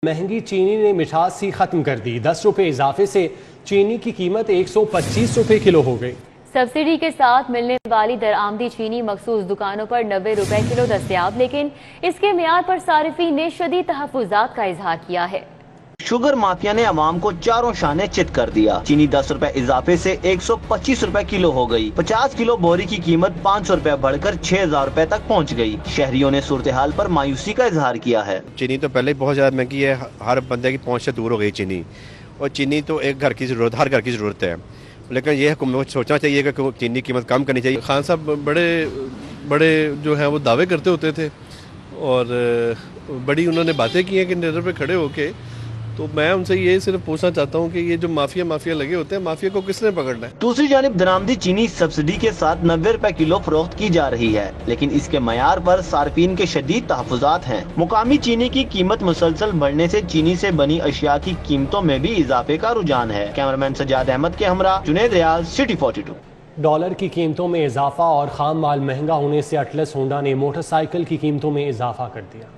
महंगी चीनी ने मिठास ही खत्म कर दी। 10 रुपए इजाफे से चीनी की कीमत 125 रुपए किलो हो गई। सब्सिडी के साथ मिलने वाली दरआमदी चीनी मखसूस दुकानों पर 90 रुपए किलो दस्तयाब, लेकिन इसके मियार पर सारिफीन ने शदीद तहफ़्फ़ुज़ात का इजहार किया है। शुगर माफिया ने अवाम को चारों शाने चित कर दिया। चीनी 10 रुपए इजाफे से 125 रुपए किलो हो गई। 50 किलो बोरी की कीमत 500 रुपए बढ़कर 6000 रुपए तक पहुंच गई। शहरियों ने सूरत हाल पर मायूसी का इजहार किया है। चीनी तो पहले ही बहुत ज्यादा महंगी है, हर बंदे की पहुंच से दूर हो गई चीनी, और चीनी तो एक घर की जरूरत, हर घर की जरूरत है। लेकिन ये हुकूमत सोचना चाहिए कि चीनी की कीमत कम करनी चाहिए। खान साहब बड़े जो है वो दावे करते होते थे और बड़ी उन्होंने बातें की हैं कि निडर पे खड़े होके। तो मैं उनसे ये सिर्फ पूछना चाहता हूँ कि ये जो माफिया लगे होते हैं, माफिया को किसने पकड़ना है। दूसरी जानिब दरामदी चीनी सब्सिडी के साथ 90 रुपए किलो फरोख्त की जा रही है, लेकिन इसके मयार पर सार्फिन के शदीद तहफ़्फ़ुज़ात हैं। मुकामी चीनी की कीमत मुसलसल बढ़ने से चीनी से बनी अशिया की कीमतों में भी इजाफे का रुझान है। कैमरामैन सज्जाद अहमद के हमरा जुनैद रियाज, सिटी 42। डॉलर की कीमतों में इजाफा और खाम माल महंगा होने से अटलस होंडा ने मोटरसाइकिल की कीमतों में इजाफा कर दिया।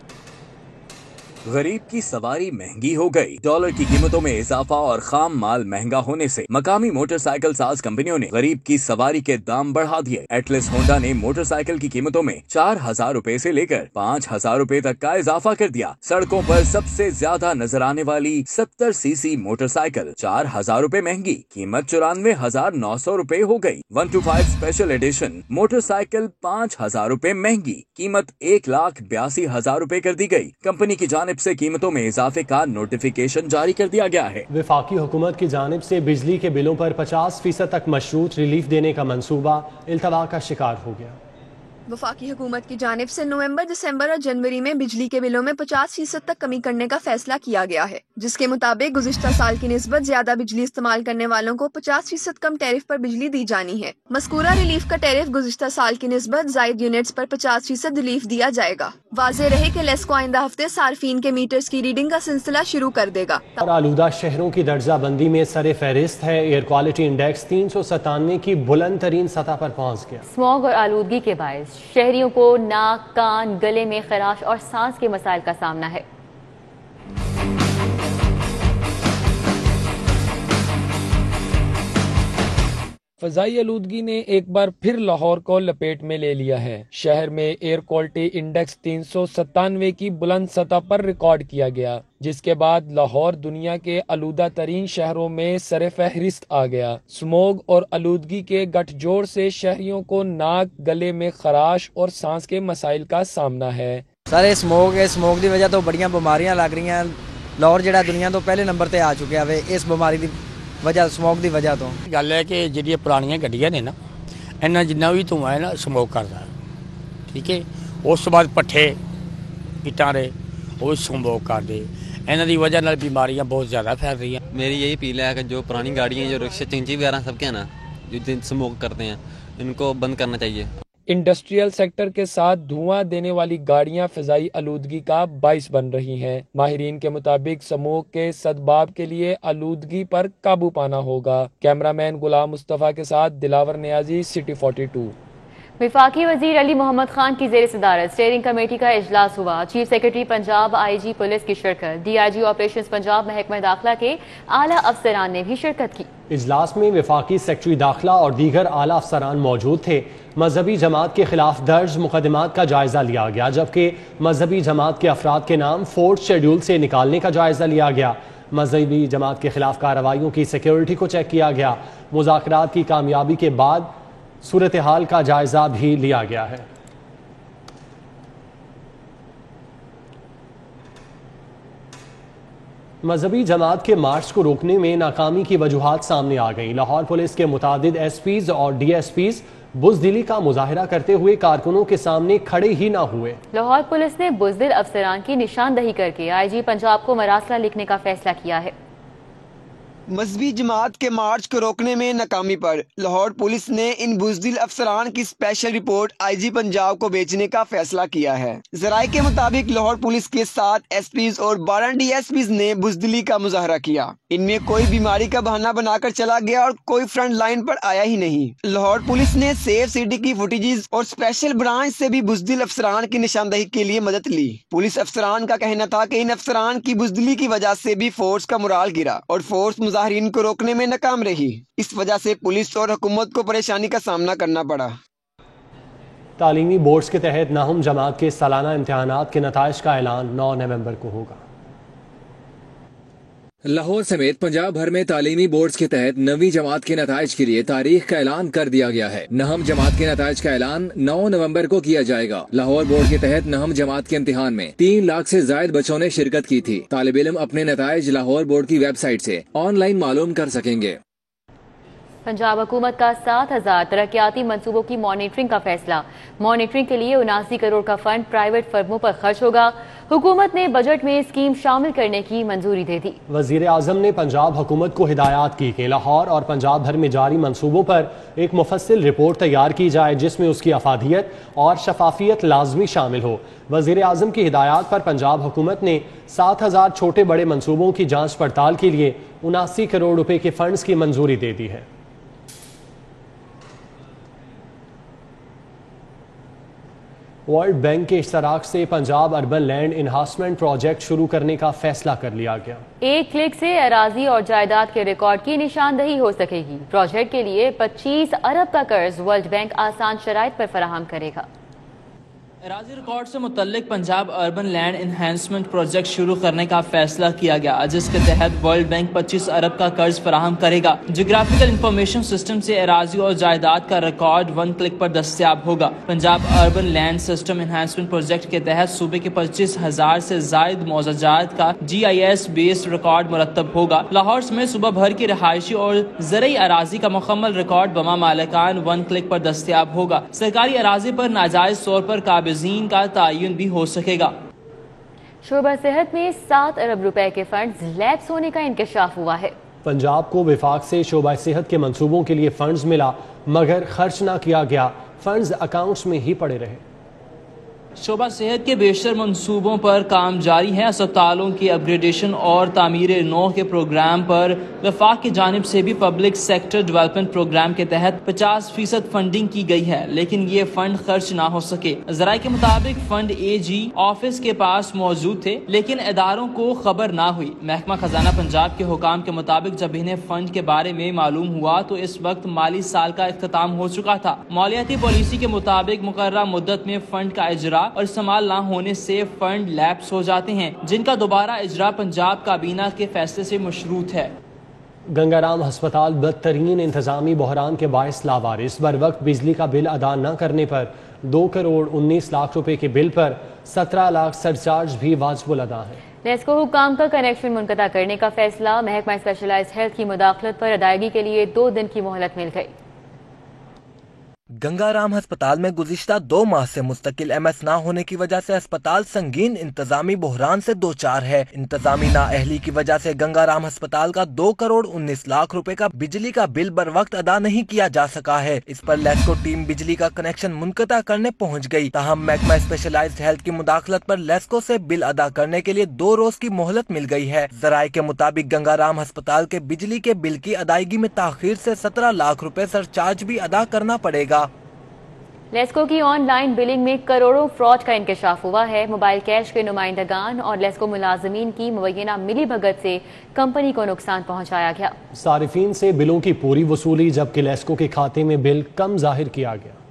गरीब की सवारी महंगी हो गई। डॉलर की कीमतों में इजाफा और खाम माल महंगा होने से मकामी मोटरसाइकिल साज कंपनियों ने गरीब की सवारी के दाम बढ़ा दिए। एटलस होंडा ने मोटरसाइकिल की कीमतों में 4000 रुपए से लेकर 5000 रुपए तक का इजाफा कर दिया। सड़कों पर सबसे ज्यादा नजर आने वाली 70 सीसी मोटरसाइकिल 4000 रुपए महंगी, कीमत 94,900 रुपए हो गई। 125 स्पेशल एडिशन मोटरसाइकिल 5000 रुपए महंगी, कीमत 1,82,000 रुपए कर दी गई। कंपनी की जानिब से कीमतों में इजाफे का नोटिफिकेशन जारी कर दिया गया है। वफाकी हुकूमत की जानिब से बिजली के बिलों पर 50% तक मशरूत रिलीफ देने का मंसूबा इल्तवा का शिकार हो गया। वफाकी हुकूमत की जानिब से नवंबर, दिसंबर और जनवरी में बिजली के बिलों में 50% तक कमी करने का फैसला किया गया है, जिसके मुताबिक गुज़िश्ता साल की निस्बत ज्यादा बिजली इस्तेमाल करने वालों को 50% कम टैरिफ पर बिजली दी जानी है। मज़कूरा रिलीफ का टैरिफ गुज़िश्ता साल की निस्बत जायद यूनिट्स पर 50% रिलीफ दिया जाएगा। वाज़ेह रहे कि लेस्को आइंदा हफ्ते सार्फिन के मीटर्स की रीडिंग का सिलसिला शुरू कर देगा। और आलूदा शहरों की दर्जा बंदी में सरे फहरिस्त है। एयर क्वालिटी इंडेक्स 397 की बुलंद तरीन सतह पर पहुँच गया। स्मॉग और आलूदगी के बायस शहरियों को नाक, कान, गले में खराश और सांस के मसाइल का सामना है। फ़ज़ाई आलूदगी ने एक बार फिर लाहौर को लपेट में ले लिया है। शहर में एयर क्वालिटी इंडेक्स 397 की बुलंद सतह पर रिकॉर्ड किया गया, जिसके बाद लाहौर दुनिया के आलूदा तरीन शहरों में सरे फहरिस्त आ गया। स्मोग और आलूदगी के गठजोड़ से शहरियों को नाक, गले में खराश और सांस के मसाइल का सामना है। सारे स्मोग की वजह तो बड़ियां बीमारियां लग रही हैं। लाहौर जिहड़ा दुनिया तो पहले नंबर ते आ चुका है इस बीमारी की वजह, स्मोक की वजह तो। गल है कि जी पुरानियां गड्डियां ने ना, इन्ना जिन्ना भी धुआं है ना स्मोक करता है, ठीक है। उस बाद पट्ठे इटां दे वो स्मोक करते, इन्हां दी वजह नाल बीमारियां बहुत ज़्यादा फैल रही हैं। मेरी यही अपील है कि जो पुरानी गाड़ियाँ, जो रिक्शे, चिंची वगैरह सबके हैं ना, जो स्मोक करते हैं, इनको बंद करना चाहिए। इंडस्ट्रियल सेक्टर के साथ धुआं देने वाली गाड़ियां फ़ज़ाई आलूदगी का बाइस बन रही हैं। माहिरीन के मुताबिक स्मोक के सद्भाव के लिए आलूदगी पर काबू पाना होगा। कैमरामैन गुलाम मुस्तफ़ा के साथ दिलावर नियाजी, सिटी 42। वफाकी वजीर अली मोहम्मद खान की ज़ेर सदारत स्टीयरिंग कमेटी का इजलास हुआ। Chief secretary Punjab, IG police की शिरकत, DIG ऑपरेशंस पंजाब, महकमा दाखिला के आला अफसरान ने भी शिरकत की। इजलास में वफाकी सेक्रेटरी दाखिला और दीगर आला अफसरान मौजूद थे। मजहबी जमात के खिलाफ दर्ज मुकदमात का जायजा लिया गया, जबकि मजहबी जमात के अफराद के नाम 4th शेड्यूल से निकालने का जायजा लिया गया। मजहबी जमात के खिलाफ कार्रवाइयों की सिक्योरिटी को चेक किया गया। मुज़ाकरात की कामयाबी के बाद सूरत हाल का जायजा भी लिया गया है। मजहबी जमात के मार्च को रोकने में नाकामी की वजूहात सामने आ गई। लाहौर पुलिस के मुतादिद SPs और DSPs बुज़दिली का मुजाहिरा करते हुए कारकुनों के सामने खड़े ही ना हुए। लाहौर पुलिस ने बुज़दिल अफसरान की निशानदही करके IG पंजाब को मरासला लिखने का फैसला किया है। مذہبی جماعت کے مارچ کو روکنے میں ناکامی پر لاہور پولیس نے ان بزدل افسران کی اسپیشل رپورٹ آئی جی پنجاب کو بیچنے کا فیصلہ کیا ہے۔ ذرائع کے مطابق لاہور پولیس کے 7 ایس پیز اور 12 ڈی ایس پیز نے بزدلی کا مظاہرہ کیا۔ ان میں کوئی بیماری کا بہانہ بنا کر چلا گیا اور کوئی فرنٹ لائن پر آیا ہی نہیں۔ لاہور پولیس نے سیف سٹی کی فوٹیجز اور اسپیشل برانچ سے بھی بزدل افسران کی نشاندہی کے لیے مدد لی۔ پولیس افسران کا کہنا تھا کہ ان افسران کی بزدلی کی وجہ سے بھی فورس کا مورال گرا اور فورس مظاہرین کو روکنے میں ناکام رہی۔ اس وجہ سے پولیس اور حکومت کو پریشانی کا سامنا کرنا پڑا۔ تعلیمی بورڈز کے تحت نہم جماعت کے سالانہ امتحانات کے نتائج کا اعلان 9 نومبر کو ہوگا۔ لاہور سمیت پنجاب بھر میں تعلیمی بورڈز کے تحت 9ویں جماعت کے نتائج کے لیے تاریخ کا اعلان کر دیا گیا ہے۔ نہم جماعت کے نتائج کا اعلان 9 نومبر کو کیا جائے گا۔ لاہور بورڈ کے تحت نہم جماعت کے امتحان میں 3 لاکھ سے زائد بچوں نے شرکت کی تھی۔ طالب علم اپنے نتائج لاہور بورڈ کی ویب سائٹ سے آن لائن معلوم کر سکیں گے۔ پنجاب حکومت کا 7,000 ترقیاتی منصوبوں کی مانیٹرنگ کا فیصلہ۔ مانیٹرنگ کے لیے 79 کروڑ کا فنڈ پرائیویٹ فرموں پر خرچ ہوگا۔ حکومت نے بجٹ میں اسکیم شامل کرنے کی منظوری دے دی۔ وزیر اعظم نے پنجاب حکومت کو ہدایات کی کہ لاہور اور پنجاب بھر میں جاری منصوبوں پر ایک مفصل رپورٹ تیار کی جائے جس میں اس کی افادیت اور شفافیت لازمی شامل ہو۔ وزیر اعظم کی ہدایات پر پنجاب حکومت نے 7,000 چھوٹے بڑے منصوبوں کی جانچ پڑتال کے لیے 79 کروڑ روپے کے فنڈز کی منظوری دے دی ہے۔ ورلڈ بینک کے اشتراک سے Punjab urban land enhancement project شروع کرنے کا فیصلہ کر لیا گیا۔ ایک کلک سے اراضی اور جائیداد کے ریکارڈ کی نشاندہی ہو سکے گی۔ پروجیکٹ کے لیے 25 ارب کا قرض ورلڈ بینک آسان شرائط پر فراہم کرے گا۔ اراضی ریکارڈ سے متعلق Punjab urban land enhancement project شروع کرنے کا فیصلہ کیا گیا جس کے تحت ورلڈ بینک 25 ارب کا قرض فراہم کرے گا۔ جغرافیکل انفارمیشن سسٹم سے اراضی اور جائیداد کا ریکارڈ 1 کلک پر دستیاب ہوگا۔ Punjab urban land system enhancement project کے تحت صوبے کے 25,000 سے زائد معززات کا GIS بیسڈ ریکارڈ مرتب ہوگا۔ لاہور میں صوبہ بھر کی رہائشی اور زرعی اراضی کا مکمل ریکارڈ بما مالکان 1 کلک پر دستیاب ہوگا۔ سرکاری اراضی پر ناجائز طور پر قابضین کا تعین بھی ہو سکے گا۔ شعبہ صحت میں 7 ارب روپے کے فنڈز لیپس ہونے کا انکشاف ہوا ہے۔ پنجاب کو وفاق سے شعبہ صحت کے منصوبوں کے لیے فنڈز ملا مگر خرچ نہ کیا گیا، فنڈز اکاؤنٹس میں ہی پڑے رہے۔ شعبہ صحت کے بیشتر منصوبوں پر کام جاری ہے۔ اسپتالوں کی اپ گریڈیشن اور تعمیر نو کے پروگرام پر وفاق کی جانب سے بھی پبلک سیکٹر ڈیولپمنٹ پروگرام کے تحت 50% فنڈنگ کی گئی ہے لیکن یہ فنڈ خرچ نہ ہو سکے۔ ذرائع کے مطابق فنڈ AG آفس کے پاس موجود تھے لیکن اداروں کو خبر نہ ہوئی۔ محکمہ خزانہ پنجاب کے حکام کے مطابق جب انہیں فنڈ کے بارے میں معلوم ہوا تو اس وقت مالی سال کا اختتام ہو چکا تھا۔ مالیاتی پالیسی کے مطابق مقررہ مدت میں فنڈ کا اجرا اور استعمال نہ ہونے سے فنڈ لیپس ہو جاتے ہیں جن کا دوبارہ اجرا پنجاب کابینہ کے فیصلے سے مشروط ہے۔ گنگا رام ہسپتال بدترین انتظامی بحران کے باعث لاوارث۔ بر وقت بجلی کا بل ادا نہ کرنے پر 2 کروڑ 19 لاکھ روپے کے بل پر 17 لاکھ سرچارج بھی واجب الادا ہے۔ لیسکو حکام کا کنیکشن منقطع کرنے کا فیصلہ۔ محکمہ اسپیشلائزڈ ہیلتھ کی مداخلت پر ادائیگی کے لیے 2 دن کی مہلت مل گئی۔ گنگا رام ہسپتال میں گزشتہ 2 ماہ سے مستقل MS نہ ہونے کی وجہ سے ہسپتال سنگین انتظامی بحران سے دوچار ہے۔ انتظامی نااہلی کی وجہ سے گنگا رام ہسپتال کا 2 کروڑ 19 لاکھ روپے کا بجلی کا بل بر وقت ادا نہیں کیا جا سکا ہے۔ اس پر لیسکو ٹیم بجلی کا کنیکشن منقطع کرنے پہنچ گئی، تاہم محکمہ اسپیشلائزڈ ہیلتھ کی مداخلت پر لیسکو سے بل ادا کرنے کے لیے 2 روز کی مہلت مل گئی ہے۔ ذرائع کے مطابق گنگا رام ہسپتال کے بجلی کے بل کی ادائیگی میں تاخیر سے 17 لاکھ روپے سرچارج بھی ادا کرنا پڑے گا۔ لیسکو کی آن لائن بلنگ میں کروڑوں فراڈ کا انکشاف ہوا ہے۔ موبائل کیش کے نمائندگان اور لیسکو ملازمین کی مبینہ ملی بھگت سے کمپنی کو نقصان پہنچایا گیا۔ صارفین سے بلوں کی پوری وصولی جبکہ لیسکو کے کھاتے میں بل کم ظاہر کیا گیا۔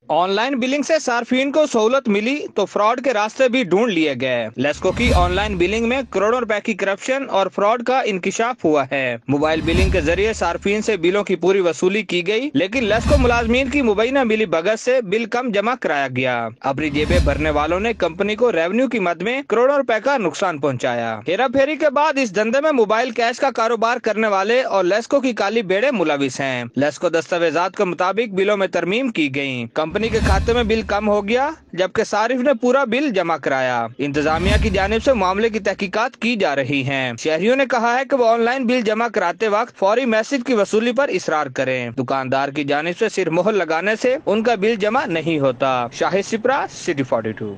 آن لائن بلنگ سے صارفین کو سہولت ملی تو فراڈ کے راستے بھی ڈھونڈ لیے گئے۔ لیسکو کی آن لائن بلنگ میں کروڑوں روپے کی کرپشن اور فراڈ کا انکشاف ہوا ہے۔ موبائل بلنگ کے ذریعے صارفین سے بلوں کی پوری وصولی کی گئی لیکن لیسکو ملازمین کی مبینہ ملی بھگت سے بل کم جمع کرایا گیا۔ اپنی جیبیں بھرنے والوں نے کمپنی کو ریونیو کی مد میں کروڑوں روپے کا نقصان پہنچایا۔ ہیرا پھیری کے بعد اس دھندے میں موبائل کیش کا کاروبار کرنے والے اور لیسکو کی کالی بیڑے ملوث ہیں۔ لیسکو دستاویزات کے مطابق بلوں میں ترمیم کی گئی۔ कंपनी के खाते में बिल कम हो गया, जबकि सारिफ ने पूरा बिल जमा कराया। इंतजामिया की जानिब से मामले की तहकीकात की जा रही है। शहरियों ने कहा है कि वो ऑनलाइन बिल जमा कराते वक्त फौरी मैसेज की वसूली पर इसरार करें। दुकानदार की जानिब से सिर्फ मोहर लगाने से उनका बिल जमा नहीं होता। शाहिद सिपरा, सिटी 42।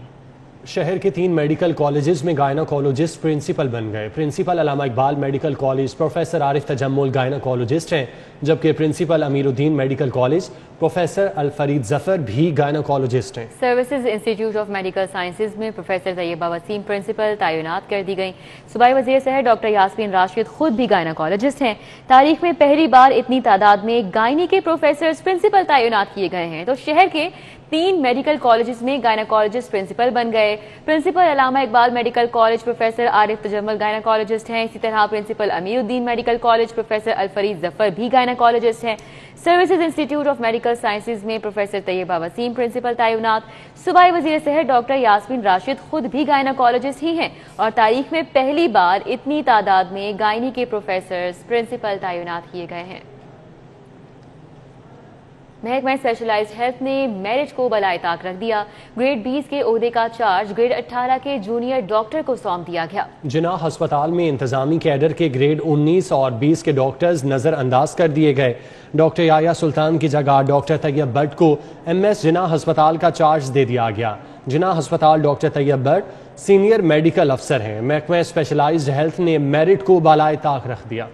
शहर के 3 मेडिकल कॉलेजेस में गायनाकोलॉजिस्ट प्रिंसिपल बन गए। Principal Allama Iqbal medical college professor Arif Tajammul gynaecologist हैं, जबकि principal Ameeruddin medical college professor Alfareed Zafar भी गायनाकोलॉजिस्ट हैं। Services institute of medical sciences में प्रोफेसर तैयबा वसीम प्रिंसिपल तैनात कर दी गई। सूबाई वज़ीर शहर डॉक्टर यास्मीन राशिद खुद भी गायनाकोलॉजिस्ट हैं। तारीख में पहली बार इतनी तादाद में गायनी के प्रोफेसर प्रिंसिपल तैनात किए गए हैं, तो शहर के 3 मेडिकल कॉलेजेस में गायनाकोलॉजिस्ट प्रिंसिपल बन गए। Principal Allama Iqbal medical college professor Arif Tajammul gynaecologist हैं। इसी तरह principal Ameeruddin medical college professor Alfareed Zafar भी गायनाकोलॉजिस्ट हैं। Services institute of medical sciences में प्रोफेसर तैयबा वसीम प्रिंसिपल तैनात। सूबाई वज़ीर शहर डॉक्टर यास्मीन राशिद खुद भी गायनाकोलॉजिस्ट ही हैं और तारीख में पहली बार इतनी तादाद में गायनी के प्रोफेसर प्रिंसिपल तैनात किए गए हैं। महकमा स्पेशलाइज्ड हेल्थ ने मेरिट को बलाए ताक रख दिया। ग्रेड 20 के ओहदे का चार्ज ग्रेड 18 के जूनियर डॉक्टर को सौंप दिया गया। जिनाह अस्पताल में इंतजामी कैडर के ग्रेड 19 और 20 के डॉक्टर्स नजरअंदाज कर दिए गए। डॉक्टर याया सुल्तान की जगह डॉक्टर तैयब भट्ट को MS जिनाह अस्पताल का चार्ज दे दिया गया। जिनाह अस्पताल doctor Tayyab Bhatt senior medical अफसर हैं। महकमा स्पेशलाइज्ड हेल्थ ने मेरिट को बलाए ताक रख दिया।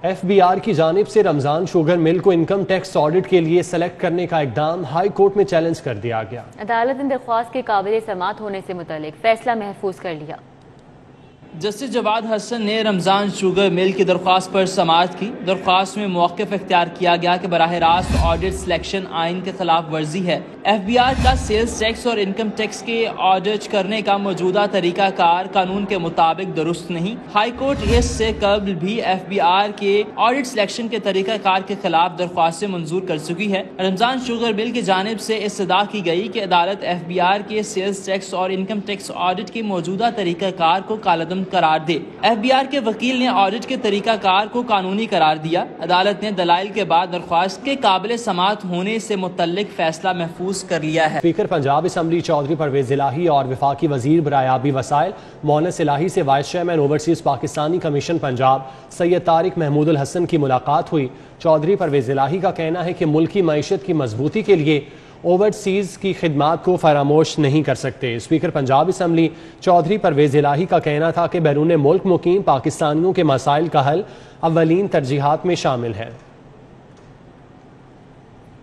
FBI की जानिब से रमजान शुगर मिल को इनकम टैक्स ऑडिट के लिए सेलेक्ट करने का इकदाम हाई कोर्ट में चैलेंज कर दिया गया। अदालत ने दरख्वास्त के काबिल समात होने से मुतालिक फैसला महफूज कर लिया। जस्टिस जवाद हसन ने रमजान शुगर मिल की दरख्वास्त पर समाअत की। दरख्वास्त में मौक़िफ़ इख्तियार किया गया कि बराह रास्त ऑडिट सिलेक्शन आइन के खिलाफ वर्जी है। FBI का सेल्स टैक्स और इनकम टैक्स के ऑडिट करने का मौजूदा तरीका कार कानून के मुताबिक दुरुस्त नहीं। हाई कोर्ट इससे कबल भी FBI के ऑडिट सिलेक्शन के तरीका कार के खिलाफ दरख्वास्तें मंजूर कर चुकी है। रमजान शुगर मिल की जानिब से इस्तदा की गई कि अदालत FBI के सेल्स टैक्स और इनकम टैक्स ऑडिट के मौजूदा तरीका कार को कालअदम करार दे। FBI के वकील ने ऑडिट के तरीका कार को कानूनी करार दिया। अदालत ने दलाइल के बाद दरख्वास्त के काबिल समाअत होने से मुतल्लिक फैसला महफूज कर लिया है। स्पीकर पंजाब असम्बली चौधरी परवेज इलाही और वफाकी वजीर बरायाबी वसाइल मोनस इलाही से vice chairman overseas Pakistani commission Punjab Syed Tariq Mehmoodul Hassan की मुलाकात हुई। चौधरी परवेज इलाही का कहना है कि मुल्क की मईशत की मजबूती के लिए ओवरसीज की खिदमात को फरामोश नहीं कर सकते। स्पीकर पंजाब असम्बली चौधरी परवेज इलाही का कहना था कि बैरून मुल्क मुकीम पाकिस्तानियों के मसाइल का हल अव्वलीन तरजीहात में शामिल है।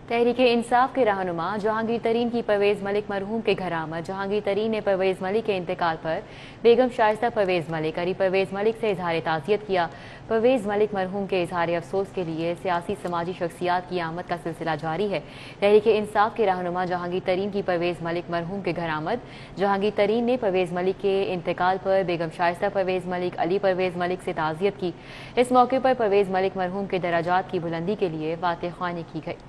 तहरीक इंसाफ के रहनुमा जहांगीर तरीन की परवेज़ मलिक मरहूम के घर आमद। जहांगीर तरीन ने परवेज़ मलिक के इंतकाल पर बेगम शाइस्ता परवेज़ मलिक अली परवेज़ मलिक से इजहार ताज़ियत किया। परवेज़ मलिक मरहूम के इजहार अफसोस के लिए सियासी समाजी शख्सियात की आमद का सिलसिला जारी है। तहरीक इंसाफ के रहनुमा जहांगीर तरीन की परवेज़ मलिक मरहूम के घर आमद। जहांगीर तरीन ने परवेज़ मलिक के इंतकाल पर बेगम शाइस्ता परवेज़ मलिक अली परवेज़ मलिक से ताज़ियत की। इस मौके पर परवेज़ मलिक मरहूम के दराजात की बुलंदी के लिए बातें ख्वानी की गई।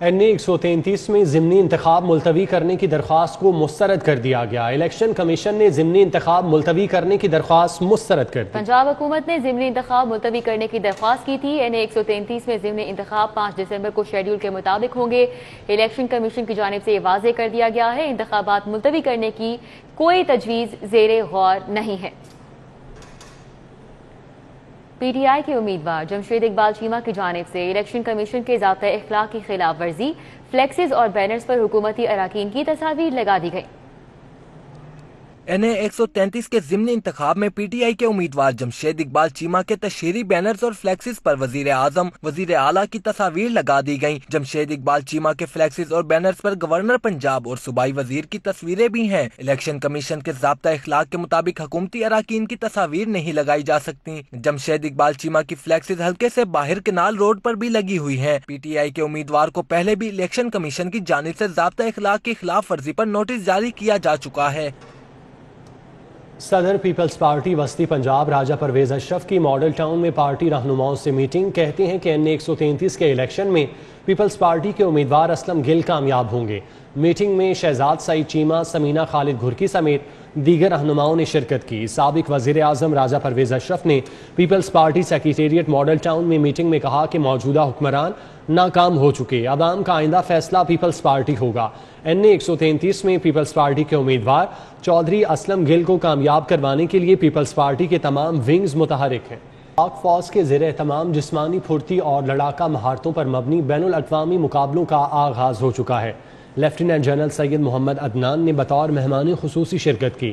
NA 133 में ज़िमनी इंतखाब मुलतवी करने की दरख्वास्त को मुस्तरद कर दिया गया। इलेक्शन कमीशन ने ज़िमनी इंतखाब मुलतवी करने की दरख्वास्त मुस्तरद कर दी। पंजाब हुकूमत ने ज़िमनी इंतखाब मुलतवी करने की दरख्वास्त की थी। NA 133 में ज़िमनी इंतखाब 5 दिसंबर को शेड्यूल के मुताबिक होंगे। इलेक्शन कमीशन की जानिब से ये वाज़े कर दिया गया है इंतखाबात मुलतवी करने की कोई तजवीज़ ज़ेरे गौर नहीं है। PTI के उम्मीदवार जमशेद इकबाल चीमा की जानिब से इलेक्शन कमीशन के ज़ाब्ता इख्लाक की खिलाफ वर्जी फ्लेक्सेस और बैनर्स पर हुकूमती अराकीन की तस्वीर लगा दी गई। NA 133 के ज़िमनी इंतखाब में PTI के उम्मीदवार जमशेद इकबाल चीमा के तशहीरी बैनर्स और फ्लेक्सिस पर वजीर आजम वजीर आला की तस्वीर लगा दी गयी। जमशेद इकबाल चीमा के फ्लेक्सिस और बैनर्स पर गवर्नर पंजाब और सूबाई वजीर की तस्वीरें भी हैं। इलेक्शन कमीशन के ज़ाब्ता इख्लाक के मुताबिक हुकूमती अराकीन की तस्वीर नहीं लगाई जा सकती। जमशेद इकबाल चीमा की फ्लेक्सिस हल्के से बाहर केनाल रोड पर भी लगी हुई है। PTI के उम्मीदवार को पहले भी इलेक्शन कमीशन की जानिब से ज़ाब्ता इख्लाक की खिलाफ वर्जी पर नोटिस जारी किया जा चुका है। सदर पीपल्स पार्टी वस्ती पंजाब राजा परवेज अशरफ की मॉडल टाउन में पार्टी रहनुमाओं से मीटिंग। कहते हैं कि NA 133 के इलेक्शन में پیپلز پارٹی کے امیدوار اسلم گل کامیاب ہوں گے۔ میٹنگ میں شہزاد سعید چیمہ، سمینہ خالد گھرکی سمیت دیگر رہنماؤں نے شرکت کی۔ سابق وزیر اعظم راجہ پرویز اشرف نے پیپلز پارٹی سیکریٹریٹ ماڈل ٹاؤن میں میٹنگ میں کہا کہ موجودہ حکمران ناکام ہو چکے، عوام کا آئندہ فیصلہ پیپلز پارٹی ہوگا۔ این اے 133 میں پیپلز پارٹی کے امیدوار چودھری اسلم گل کو کامیاب کروانے کے لیے پیپلز پارٹی کے تمام ونگز متحرک ہیں۔ پاک فوج کے زیر اہتمام جسمانی پھرتی اور لڑاکا مہارتوں پر مبنی بین الاقوامی مقابلوں کا آغاز ہو چکا ہے۔ لیفٹیننٹ جنرل سید محمد عدنان نے بطور مہمان خصوصی شرکت کی۔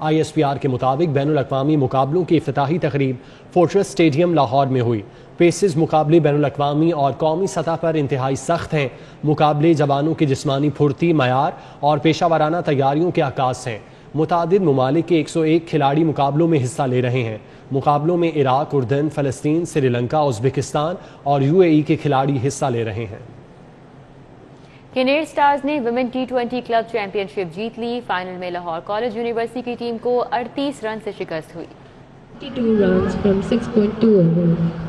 ISPR کے مطابق بین الاقوامی مقابلوں کی افتتاحی تقریب فورٹریس اسٹیڈیم لاہور میں ہوئی۔ پیسز مقابلے بین الاقوامی اور قومی سطح پر انتہائی سخت ہیں۔ مقابلے جوانوں کی جسمانی پھرتی، معیار اور پیشہ ورانہ تیاریوں کے عکاس ہیں۔ متعدد ممالک کے 101 کھلاڑی مقابلوں میں حصہ لے رہے ہیں۔ مقابلوں میں عراق، اردن، فلسطین، سری لنکا، ازبکستان اور UAE کے کھلاڑی حصہ لے رہے ہیں۔ کنیڈ سٹارز نے ویمن T20 کلب چیمپئن شپ جیت لی۔ فائنل میں لاہور کالج یونیورسٹی کی ٹیم کو 38 رن سے شکست ہوئی۔ 52 runs from 6.2 overs.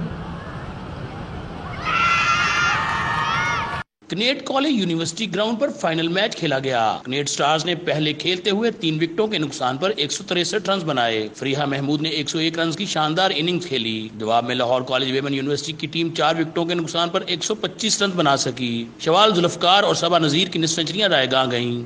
Kinnaird college university ground پر فائنل میچ کھیلا گیا۔ کنیڈ سٹارز نے پہلے کھیلتے ہوئے 3 وکٹوں کے نقصان پر 163 رنز بنائے۔ فریحہ محمود نے 101 رنز کی شاندار اننگز کھیلی۔ جواب میں لاہور کالج ویمن یونیورسٹی کی ٹیم 4 وکٹوں کے نقصان پر 125 رنز بنا سکی۔ شوال ذوالفقار اور صبا نذیر کی نصف سنچریاں رائے گاں گئیں۔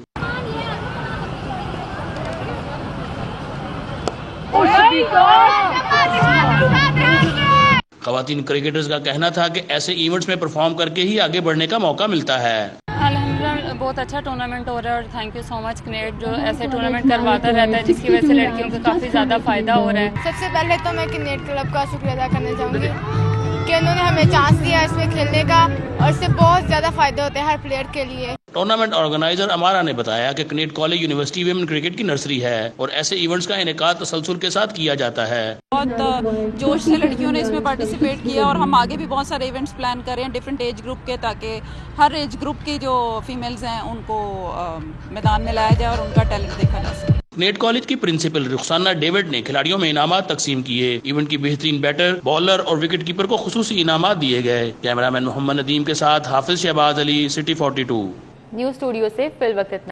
خواتین کرکٹرز کا کہنا تھا کہ ایسے ایونٹس میں پرفارم کر کے ہی آگے بڑھنے کا موقع ملتا ہے۔ الحمدللہ بہت اچھا ٹورنامنٹ ہو رہا ہے اور تھینک یو سو مچ کنیڈ جو ایسے ٹورنامنٹ کرواتا رہتا ہے جس کی وجہ سے لڑکیوں کو کافی زیادہ فائدہ ہو رہا ہے۔ سب سے پہلے تو میں کنیڈ کلب کا شکریہ ادا کرنا چاہوں گی کہ انہوں نے ہمیں چانس دیا اس میں کھیلنے کا اور اس سے بہت زیادہ فائدہ ہوتے ہیں ہر پلیئر کے لیے۔ ٹورنامنٹ آرگنائزر امارا نے بتایا کہ کنیڈ کالج یونیورسٹی ویمن کرکٹ کی نرسری ہے اور ایسے ایونٹس کا انعقاد تسلسل کے ساتھ کیا جاتا ہے۔ بہت جوش سے لڑکیوں نے اس میں پارٹیسپیٹ کیا اور ہم آگے بھی بہت سارے ایونٹس پلان کر رہے ہیں ڈفرینٹ ایج گروپ کے، تاکہ ہر ایج گروپ کی جو فیمیلز ہیں ان کو میدان میں لایا جائے اور ان کا ٹیلنٹ دیکھا جا سکے۔ کنیڈ کالج کی پرنسپل رخسانہ ڈیوڈ نے کھلاڑیوں میں انعامات تقسیم کیے۔ ایونٹ کی بہترین بیٹر، بالر اور وکٹ کیپر کو خصوصی انعامات دیے گئے۔ کیمرہ مین محمد ندیم کے ساتھ حافظ شہباز علی، سٹی 42۔ نیوز اسٹوڈیو سے فی الوقت اتنا۔